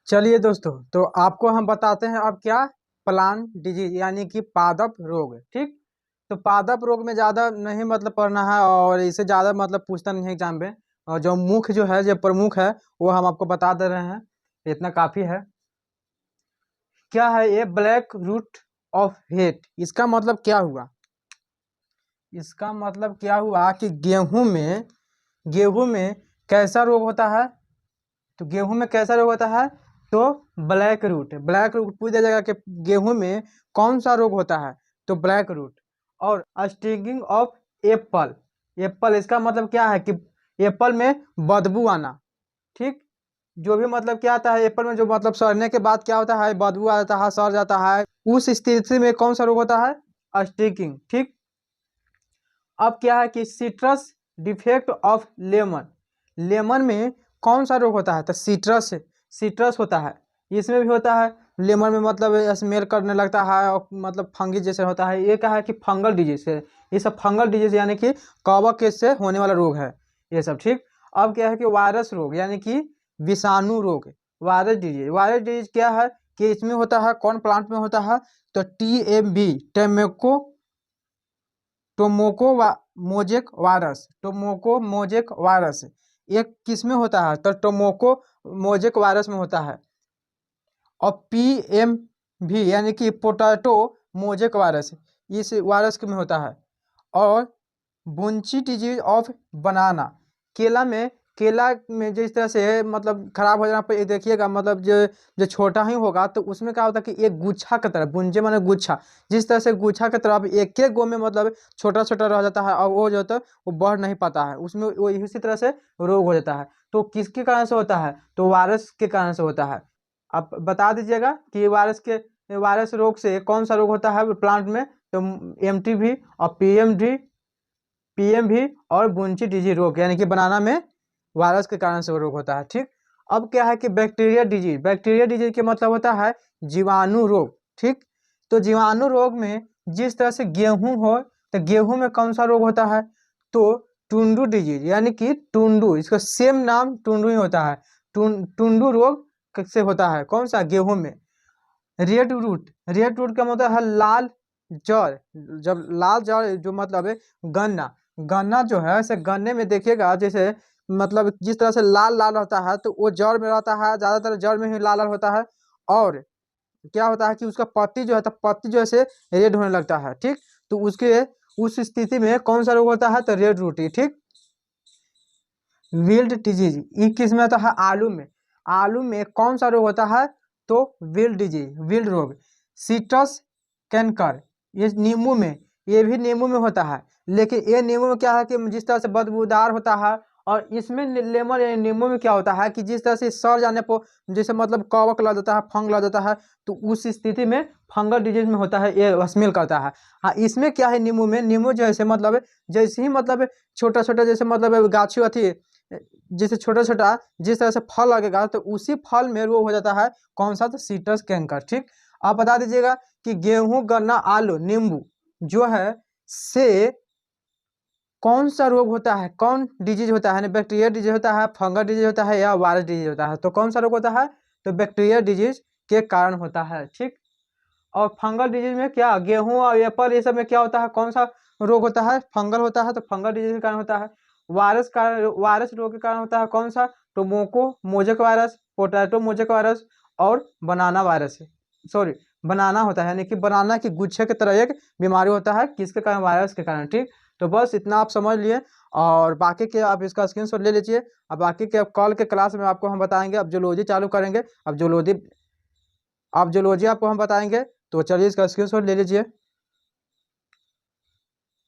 चलिए दोस्तों, तो आपको हम बताते हैं अब क्या प्लांट डिजीज यानी कि पादप रोग। ठीक, तो पादप रोग में ज़्यादा नहीं मतलब पढ़ना है और इसे ज़्यादा मतलब पूछता नहीं है एग्जाम में। और जो मुख्य जो है जो प्रमुख है वो हम आपको बता दे रहे हैं, इतना काफ़ी है। क्या है ये ब्लैक रूट ऑफ हेट? इसका मतलब क्या हुआ? इसका मतलब क्या हुआ कि गेहूं में कैसा रोग होता है? तो गेहूं में कैसा रोग होता है? तो ब्लैक रूट पूछ दिया जाएगा कि गेहूं में कौन सा रोग होता है, तो ब्लैक रूट। और स्टिंगिंग ऑफ एप्पल, एप्पल इसका मतलब क्या है कि एप्पल में बदबू आना। ठीक, जो भी मतलब क्या आता है एप्पल में, जो मतलब सड़ने के बाद क्या होता है, बदबू आ जाता है, सड़ जाता है, उस स्थिति में कौन सा रोग होता है? स्टिकिंग। ठीक, अब क्या है कि citrus defect of lemon, lemon में कौन सा रोग होता है? तो सिट्रस होता है, इसमें भी होता है। लेमन में मतलब स्मेल करने लगता है और मतलब फंगी जैसे होता है। ये क्या है कि फंगल डिजीज है, ये सब फंगल डिजीज यानी कि कवक से होने वाला रोग है ये सब। ठीक, अब क्या है कि वायरस रोग यानी कि विषाणु रोग, वायरस डिजीज क्या है कि इसमें होता है, कौन प्लांट में होता है? तो TMV, टोमोको मोजेक वायरस एक किस में होता है? तो टोमोको मोजेक वायरस में होता है। और PMV यानी कि पोटैटो मोजेक वायरस, इस वायरस में होता है। और बुंची डिजीज ऑफ बनाना, केला में जिस तरह से मतलब खराब हो जाना पर, ये देखिएगा मतलब जो जो छोटा ही होगा तो उसमें क्या होता है कि एक गुच्छा की तरह, बुंजे माने गुच्छा, जिस तरह से गुच्छा की तरह एक एक गो में मतलब छोटा छोटा रह जाता है और वो जो होता है वो बढ़ नहीं पाता है, उसमें वो इसी तरह से रोग हो जाता है। तो किसके कारण से होता है? तो वायरस के कारण से होता है। आप बता दीजिएगा कि वायरस रोग से कौन सा रोग होता है प्लांट में? तो MTV और PMV और बुंची डिजी रोग यानी कि बनाना में वायरस के कारण से वो रोग होता है। ठीक, अब क्या है कि बैक्टीरिया डिजीज के मतलब होता है जीवाणु रोग। ठीक, तो जीवाणु रोग में जिस तरह से गेहूं हो, तो गेहूं में कौन सा रोग होता है? तो टुंडू डिजीज यानी कि टुंडू, इसका सेम नाम टुंडू ही होता है। टुंडू रोग से होता है कौन सा? गेहूं में। रेड रूट का मतलब है लाल जड़। जब लाल जड़ जो मतलब है गन्ना, गन्ना जो है ऐसे गन्ने में देखिएगा जैसे मतलब जिस तरह से लाल लाल रहता है तो वो जड़ में रहता है, ज्यादातर जड़ में ही लाल लाल होता है। और क्या होता है कि उसका पत्ती जो है तो पत्ती जो है रेड होने लगता है। ठीक, तो उसके उस स्थिति में कौन सा रोग होता है? तो रेड रूटी। ठीक, विल्ड डिजीज ये किस में होता है? आलू में कौन सा रोग होता है? तो विल्ड रोग। सीट्रस कैंकर, ये नींबू में, ये भी नींबू में होता है, लेकिन ये नींबू में क्या है कि जिस तरह से बदबूदार होता है। और इसमें लेमन यानी नींबू में क्या होता है कि जिस तरह से सड़ जाने पर जैसे मतलब कवक लग जाता है, फंग लग जाता है, तो उस स्थिति में फंगल डिजीज में होता है, ये स्मेल करता है। हाँ, इसमें क्या है, नींबू जैसे मतलब जैसे ही मतलब छोटा छोटा जैसे मतलब गाछी अथी जैसे छोटा छोटा जिस तरह से फल लगेगा तो उसी फल में रोग हो जाता है कौन सा? तो सीट्रस कैंकर। ठीक, आप बता दीजिएगा कि गेहूं गन्ना आलू नींबू जो है से कौन सा रोग होता है, कौन डिजीज होता है? बैक्टीरिया डिजीज होता है, फंगल डिजीज होता है या वायरस डिजीज होता है? तो कौन सा रोग होता है? तो बैक्टीरिया डिजीज के कारण होता है। ठीक, और फंगल डिजीज में क्या, गेहूं और एप्पल ये सब में क्या होता है, कौन सा रोग होता है? फंगल होता है, तो फंगल डिजीज के कारण होता है। वायरस रोग के कारण होता है कौन सा? Tomoko mosaic virus, potato mosaic virus और बनाना वायरस, सॉरी बनाना होता है, यानी कि बनाना की गुच्छे की तरह एक बीमारी होता है, किसके कारण? वायरस के कारण। ठीक, तो बस इतना आप समझ लिए और बाकी के आप इसका स्क्रीनशॉट ले लीजिए। अब बाकी के कल के क्लास में आपको हम बताएंगे, अब जूलॉजी चालू करेंगे। अब जूलॉजी आपको हम बताएंगे, तो चलिए इसका स्क्रीनशॉट ले लीजिए।